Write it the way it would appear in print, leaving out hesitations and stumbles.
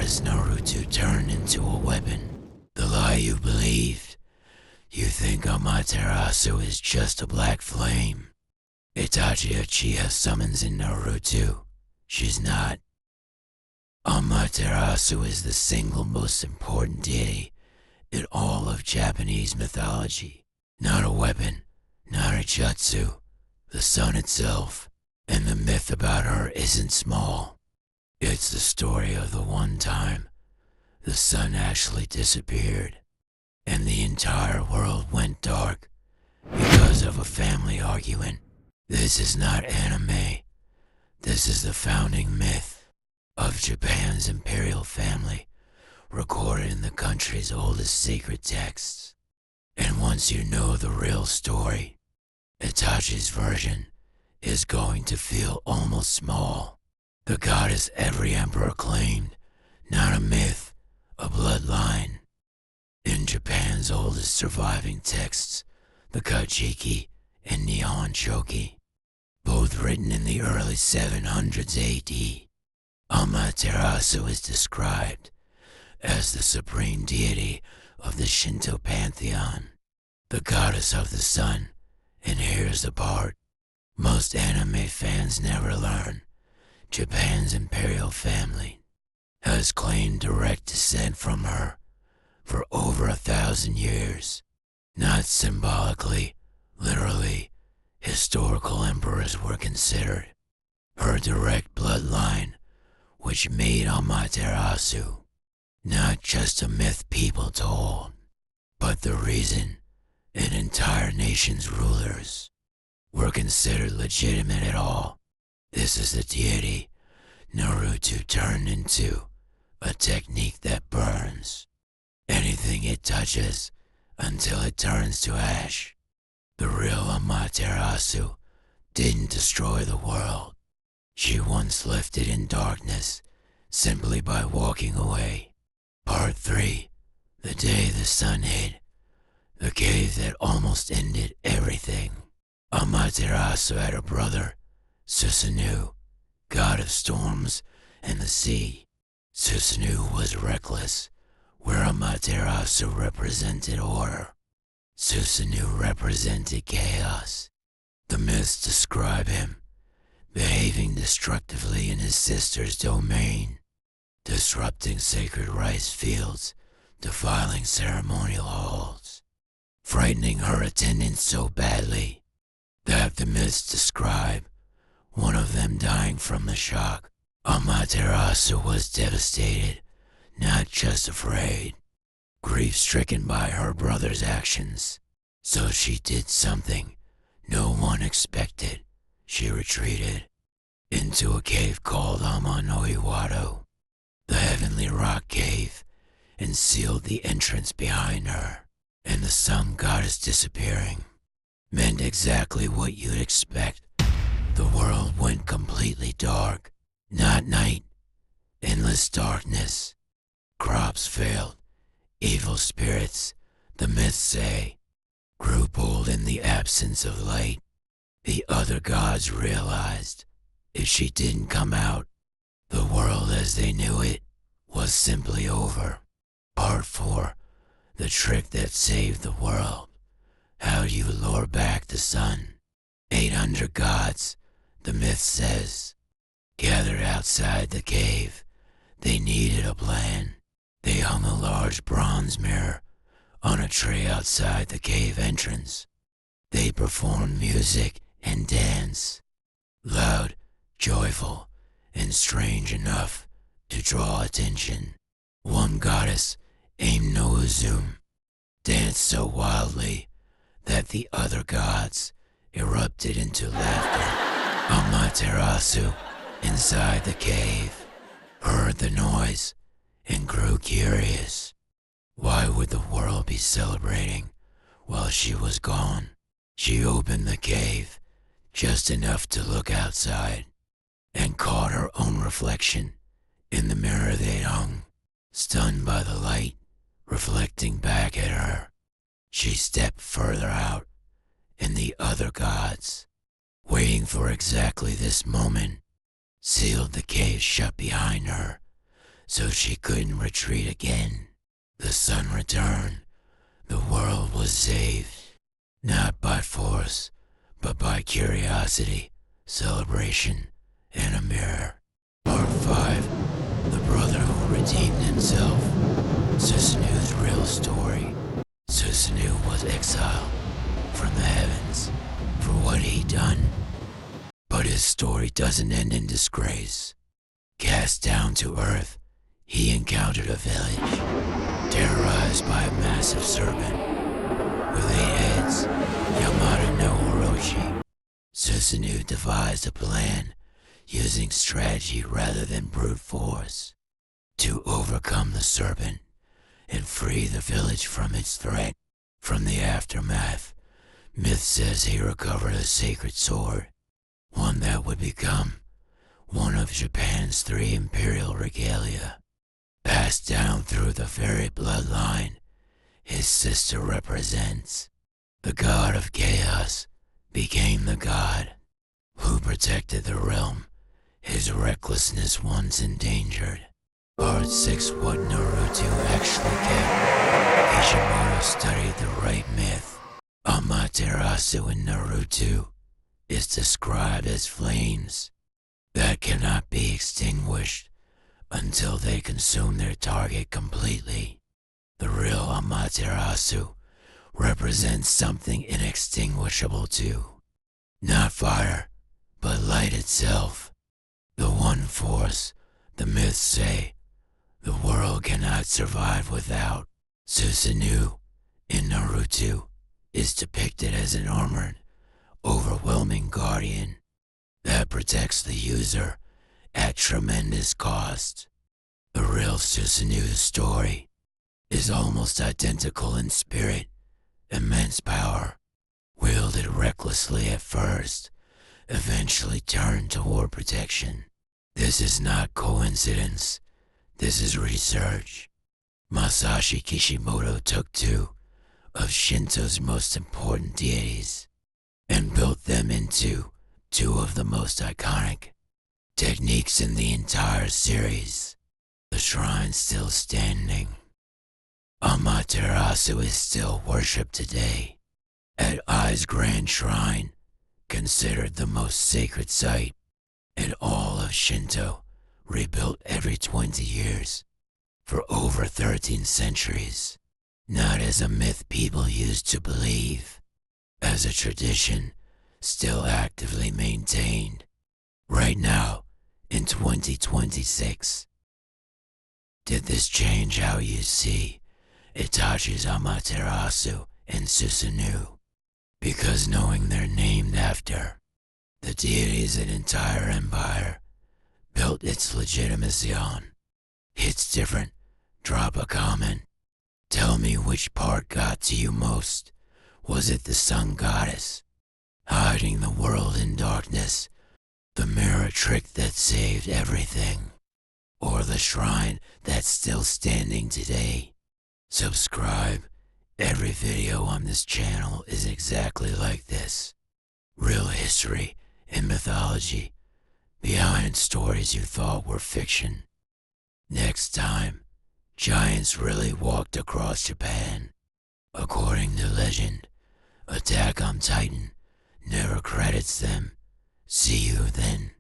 goddess Naruto turned into a weapon. The lie you believed. You think Amaterasu is just a black flame. Itachi Uchiha summons in Naruto. She's not. Amaterasu is the single most important deity in all of Japanese mythology. Not a weapon, not a jutsu, the sun itself. And the myth about her isn't small. It's the story of the one time the sun actually disappeared and the entire world went dark because of a family argument. This is not anime. This is the founding myth of Japan's imperial family, recorded in the country's oldest sacred texts. And once you know the real story, Itachi's version is going to feel almost small. The goddess every emperor claimed, not a myth, a bloodline. In Japan's oldest surviving texts, the Kojiki and Nihon Shoki, both written in the early 700s AD, Amaterasu is described as the supreme deity of the Shinto pantheon, the goddess of the sun. And here's the part most anime fans never learn. Japan's imperial family has claimed direct descent from her for over 1,000 years. Not symbolically, literally, historical emperors were considered. Her direct bloodline, which made Amaterasu not just a myth people told, but the reason an entire nation's rulers were considered legitimate at all. This is the deity Naruto turned into, a technique that burns anything it touches until it turns to ash. The real Amaterasu didn't destroy the world. She once left it in darkness simply by walking away. Part 3. The day the sun hid. The cave that almost ended everything. Amaterasu had a brother, Susanoo, god of storms and the sea. Susanoo was reckless, where Amaterasu represented order. Susanoo represented chaos. The myths describe him behaving destructively in his sister's domain, disrupting sacred rice fields, defiling ceremonial halls, frightening her attendants so badly that the myths describe one of them dying from the shock. Amaterasu was devastated, not just afraid, grief-stricken by her brother's actions. So she did something no one expected. She retreated into a cave called Amanoiwado, the heavenly rock cave, and sealed the entrance behind her. And the sun goddess disappearing meant exactly what you'd expect. The world went completely dark. Not night, endless darkness. Crops failed. Evil spirits, the myths say, grew bold in the absence of light. The other gods realized if she didn't come out, the world as they knew it was simply over. Part 4. The trick that saved the world. How do you lure back the sun? 800 gods, the myth says, gathered outside the cave. They needed a plan. They hung a large bronze mirror on a tray outside the cave entrance. They performed music and dance, loud, joyful, and strange enough to draw attention. One goddess, Aim-no-Uzum, danced so wildly that the other gods erupted into laughter. Amaterasu, inside the cave, heard the noise and grew curious. Why would the world be celebrating while she was gone? She opened the cave just enough to look outside and caught her own reflection in the mirror they'd hung. Stunned by the light reflecting back at her, she stepped further out, and the other gods, waiting for exactly this moment, sealed the cave shut behind her. so she couldn't retreat again. The sun returned. The world was saved, not by force, but by curiosity, celebration, and a mirror. Part 5. The brother who redeemed himself. Susanoo's real story. Susanoo was exiled from the heavens for what he'd done. But his story doesn't end in disgrace. Cast down to earth, he encountered a village, terrorized by a massive serpent with 8 heads, Yamada no Orochi. Susanoo devised a plan using strategy rather than brute force to overcome the serpent and free the village from its threat. From the aftermath, myth says he recovered a sacred sword, one that would become one of Japan's 3 imperial regalia. Passed down through the very bloodline his sister represents. The god of chaos became the god who protected the realm his recklessness once endangered. Part 6. What Naruto actually kept. Kishimoto studied the right myth. Amaterasu in Naruto is described as flames that cannot be extinguished until they consume their target completely. The real Amaterasu represents something inextinguishable too. Not fire, but light itself. The one force the myths say the world cannot survive without. Susanoo in Naruto is depicted as an armored, overwhelming guardian that protects the user at tremendous cost. The real Susanoo's story is almost identical in spirit. Immense power, wielded recklessly at first, eventually turned toward protection. This is not coincidence. This is research. Masashi Kishimoto took 2 of Shinto's most important deities and built them into 2 of the most iconic techniques in the entire series. The shrine still standing. Amaterasu is still worshipped today at Ai's Grand Shrine, considered the most sacred site in all of Shinto, rebuilt every 20 years for over 13 centuries, not as a myth people used to believe, as a tradition still actively maintained right now in 2026. Did this change how you see Itachi's Amaterasu and Susanoo? Because knowing they're named after the deities an entire empire built its legitimacy on. Hits different. Drop a comment. Tell me which part got to you most. Was it the Sun Goddess hiding the world in darkness, the mirror trick that saved everything, or the shrine that's still standing today? Subscribe. Every video on this channel is exactly like this. Real history and mythology behind stories you thought were fiction. Next time, giants really walked across Japan. According to legend, Attack on Titan never credits them. See you then.